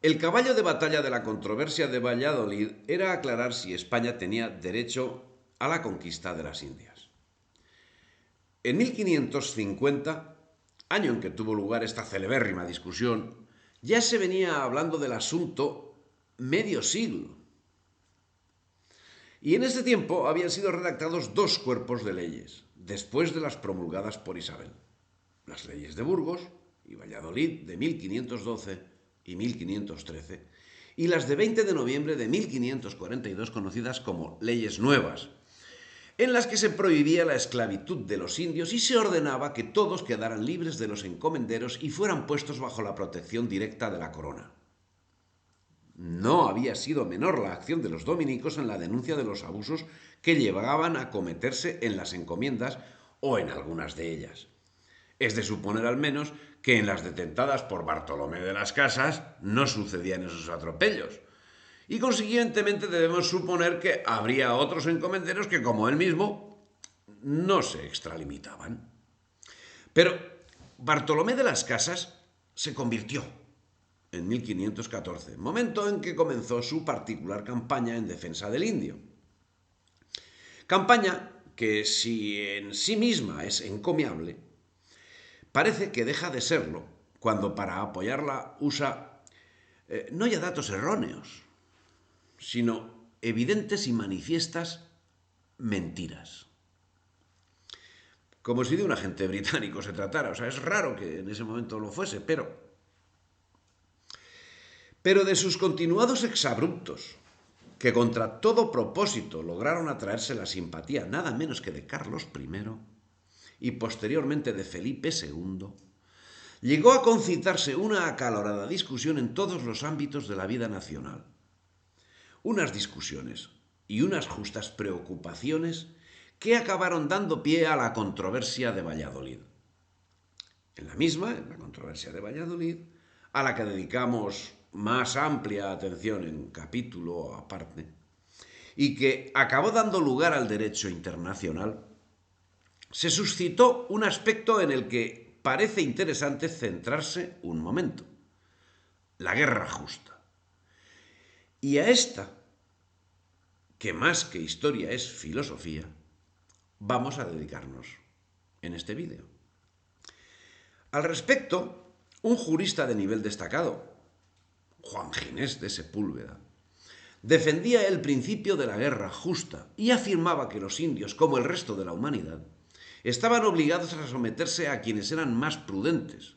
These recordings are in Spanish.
El caballo de batalla de la controversia de Valladolid era aclarar si España tenía derecho a la conquista de las Indias. En 1550, año en que tuvo lugar esta celebérrima discusión, ya se venía hablando del asunto medio siglo. Y en ese tiempo habían sido redactados dos cuerpos de leyes, después de las promulgadas por Isabel: las leyes de Burgos y Valladolid de 1512 y 1513, y las de 20 de noviembre de 1542, conocidas como leyes nuevas, en las que se prohibía la esclavitud de los indios y se ordenaba que todos quedaran libres de los encomenderos y fueran puestos bajo la protección directa de la corona. No había sido menor la acción de los dominicos en la denuncia de los abusos que llegaban a cometerse en las encomiendas o en algunas de ellas. Es de suponer al menos que en las detentadas por Bartolomé de las Casas no sucedían esos atropellos. Y consiguientemente debemos suponer que habría otros encomenderos que, como él mismo, no se extralimitaban. Pero Bartolomé de las Casas se convirtió en 1514, momento en que comenzó su particular campaña en defensa del indio. Campaña que, si en sí misma es encomiable, parece que deja de serlo cuando para apoyarla usa no ya datos erróneos, sino evidentes y manifiestas mentiras. Como si de un agente británico se tratara. O sea, es raro que en ese momento lo fuese, pero de sus continuados exabruptos, que contra todo propósito lograron atraerse la simpatía nada menos que de Carlos I y posteriormente de Felipe II, llegó a concitarse una acalorada discusión en todos los ámbitos de la vida nacional. Unas discusiones y unas justas preocupaciones que acabaron dando pie a la controversia de Valladolid. En la controversia de Valladolid, a la que dedicamos más amplia atención en capítulo aparte, y que acabó dando lugar al derecho internacional, se suscitó un aspecto en el que parece interesante centrarse un momento: la guerra justa. Y a esta, que más que historia es filosofía, vamos a dedicarnos en este vídeo. Al respecto, un jurista de nivel destacado, Juan Ginés de Sepúlveda, defendía el principio de la guerra justa y afirmaba que los indios, como el resto de la humanidad, estaban obligados a someterse a quienes eran más prudentes,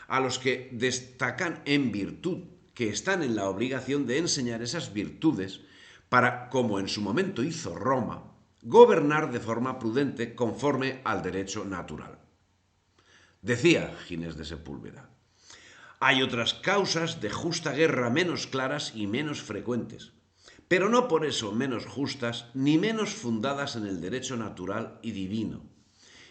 a los que destacan en virtud, que están en la obligación de enseñar esas virtudes para, como en su momento hizo Roma, gobernar de forma prudente conforme al derecho natural. Decía Ginés de Sepúlveda: hay otras causas de justa guerra menos claras y menos frecuentes, pero no por eso menos justas ni menos fundadas en el derecho natural y divino.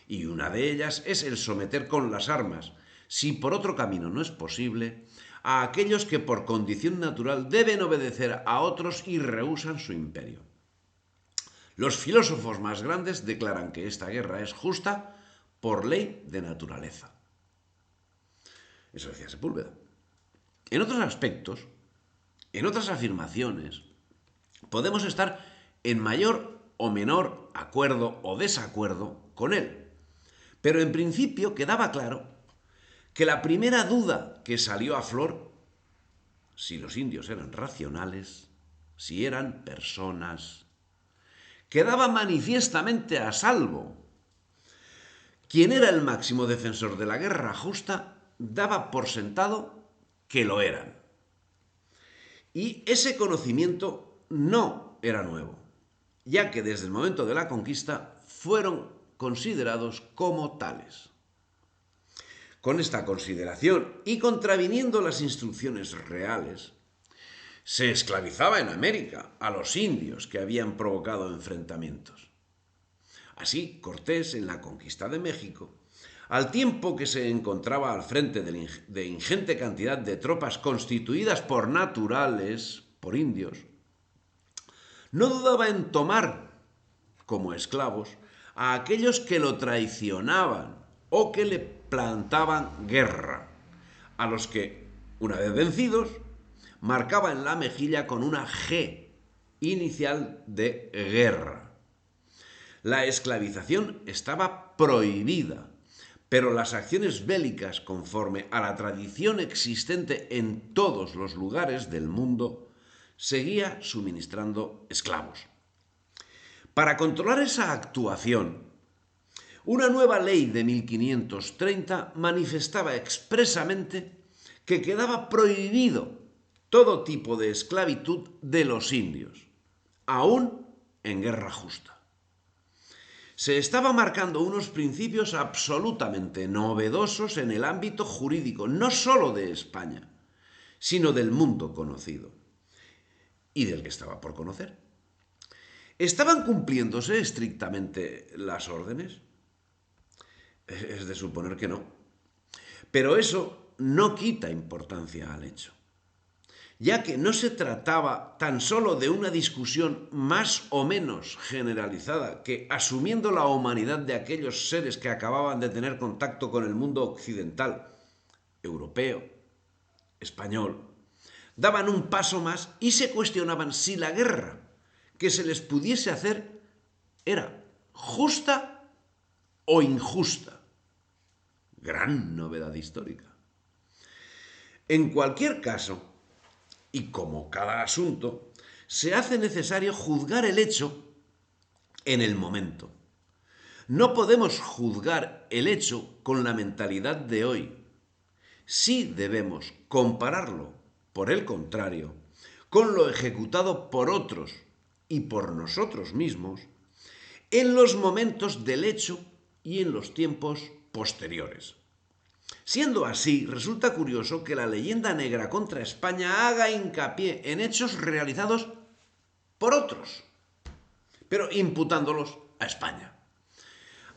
Y una de ellas es el someter con las armas, si por otro camino no es posible, a aquellos que por condición natural deben obedecer a otros y rehúsan su imperio. Los filósofos más grandes declaran que esta guerra es justa por ley de naturaleza. Eso decía Sepúlveda. En otros aspectos, en otras afirmaciones, podemos estar en mayor o menor acuerdo o desacuerdo con él. Pero en principio quedaba claro que la primera duda que salió a flor, si los indios eran racionales, si eran personas, quedaba manifiestamente a salvo. Quien era el máximo defensor de la guerra justa daba por sentado que lo eran. Y ese conocimiento no era nuevo, ya que desde el momento de la conquista fueron considerados como tales. Con esta consideración y contraviniendo las instrucciones reales, se esclavizaba en América a los indios que habían provocado enfrentamientos. Así, Cortés, en la conquista de México, al tiempo que se encontraba al frente de ingente cantidad de tropas constituidas por naturales, por indios, no dudaba en tomar como esclavos a aquellos que lo traicionaban o que le plantaban guerra, a los que, una vez vencidos, marcaba en la mejilla con una G inicial de guerra. La esclavización estaba prohibida, pero las acciones bélicas, conforme a la tradición existente en todos los lugares del mundo, seguía suministrando esclavos. Para controlar esa actuación, una nueva ley de 1530 manifestaba expresamente que quedaba prohibido todo tipo de esclavitud de los indios, aún en guerra justa. Se estaban marcando unos principios absolutamente novedosos en el ámbito jurídico, no solo de España, sino del mundo conocido y del que estaba por conocer. ¿Estaban cumpliéndose estrictamente las órdenes? Es de suponer que no. Pero eso no quita importancia al hecho, ya que no se trataba tan solo de una discusión más o menos generalizada que, asumiendo la humanidad de aquellos seres que acababan de tener contacto con el mundo occidental, europeo, español, daban un paso más y se cuestionaban si la guerra que se les pudiese hacer era justa o injusta. Gran novedad histórica. En cualquier caso, y como cada asunto, se hace necesario juzgar el hecho en el momento. No podemos juzgar el hecho con la mentalidad de hoy. Sí debemos compararlo, por el contrario, con lo ejecutado por otros y por nosotros mismos en los momentos del hecho y en los tiempos posteriores. Siendo así, resulta curioso que la leyenda negra contra España haga hincapié en hechos realizados por otros, pero imputándolos a España.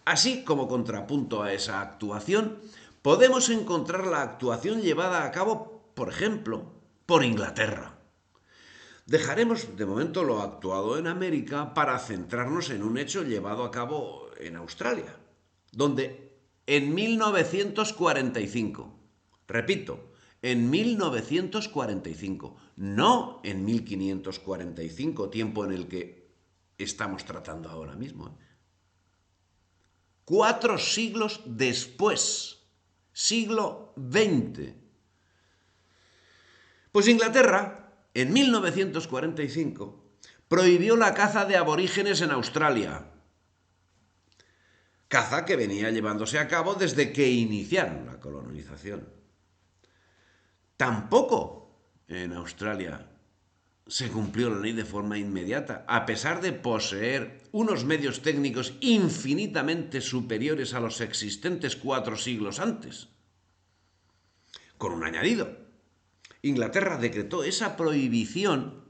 Así, como contrapunto a esa actuación, podemos encontrar la actuación llevada a cabo, por ejemplo, por Inglaterra. Dejaremos de momento lo actuado en América para centrarnos en un hecho llevado a cabo en Australia, donde en 1945, repito, en 1945, no en 1545, tiempo en el que estamos tratando ahora mismo. 4 siglos después, siglo XX. Pues Inglaterra, en 1945, prohibió la caza de aborígenes en Australia. Caza que venía llevándose a cabo desde que iniciaron la colonización. Tampoco en Australia se cumplió la ley de forma inmediata, a pesar de poseer unos medios técnicos infinitamente superiores a los existentes 4 siglos antes. Con un añadido. Inglaterra decretó esa prohibición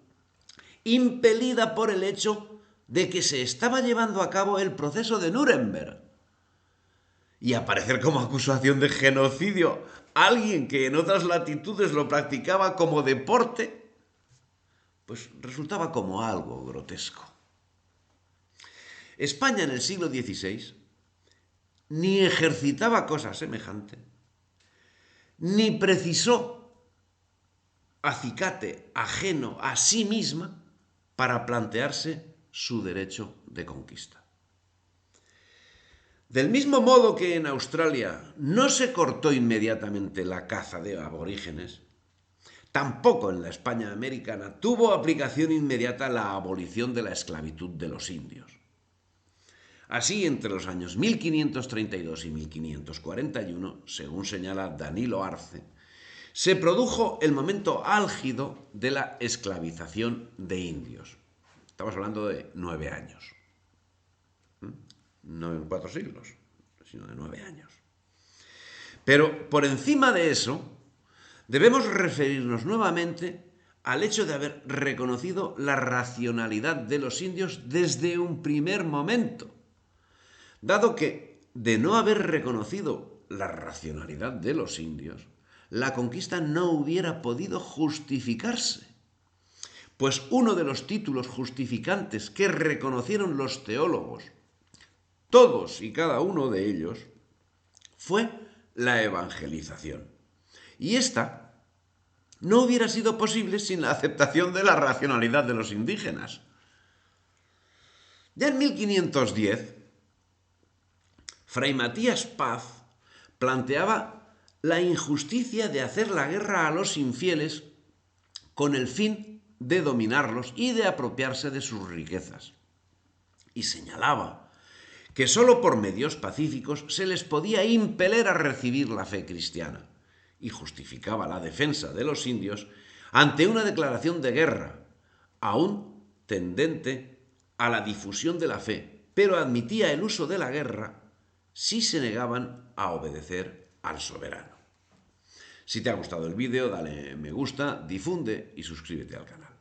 impelida por el hecho de que se estaba llevando a cabo el proceso de Nuremberg. Y aparecer como acusación de genocidio alguien que en otras latitudes lo practicaba como deporte, pues resultaba como algo grotesco. España en el siglo XVI ni ejercitaba cosa semejante, ni precisó acicate ajeno a sí misma para plantearse su derecho de conquista. Del mismo modo que en Australia no se cortó inmediatamente la caza de aborígenes, tampoco en la España americana tuvo aplicación inmediata la abolición de la esclavitud de los indios. Así, entre los años 1532 y 1541, según señala Danilo Arce, se produjo el momento álgido de la esclavización de indios. Estamos hablando de 9 años. No en 4 siglos, sino de 9 años. Pero por encima de eso, debemos referirnos nuevamente al hecho de haber reconocido la racionalidad de los indios desde un primer momento, dado que, de no haber reconocido la racionalidad de los indios, la conquista no hubiera podido justificarse. Pues uno de los títulos justificantes que reconocieron los teólogos, todos y cada uno de ellos, fue la evangelización. Y esta no hubiera sido posible sin la aceptación de la racionalidad de los indígenas. Ya en 1510, Fray Matías Paz planteaba la injusticia de hacer la guerra a los infieles con el fin de dominarlos y de apropiarse de sus riquezas. Y señalaba que sólo por medios pacíficos se les podía impeler a recibir la fe cristiana, y justificaba la defensa de los indios ante una declaración de guerra, aún tendente a la difusión de la fe, pero admitía el uso de la guerra si se negaban a obedecer al soberano. Si te ha gustado el vídeo, dale me gusta, difunde y suscríbete al canal.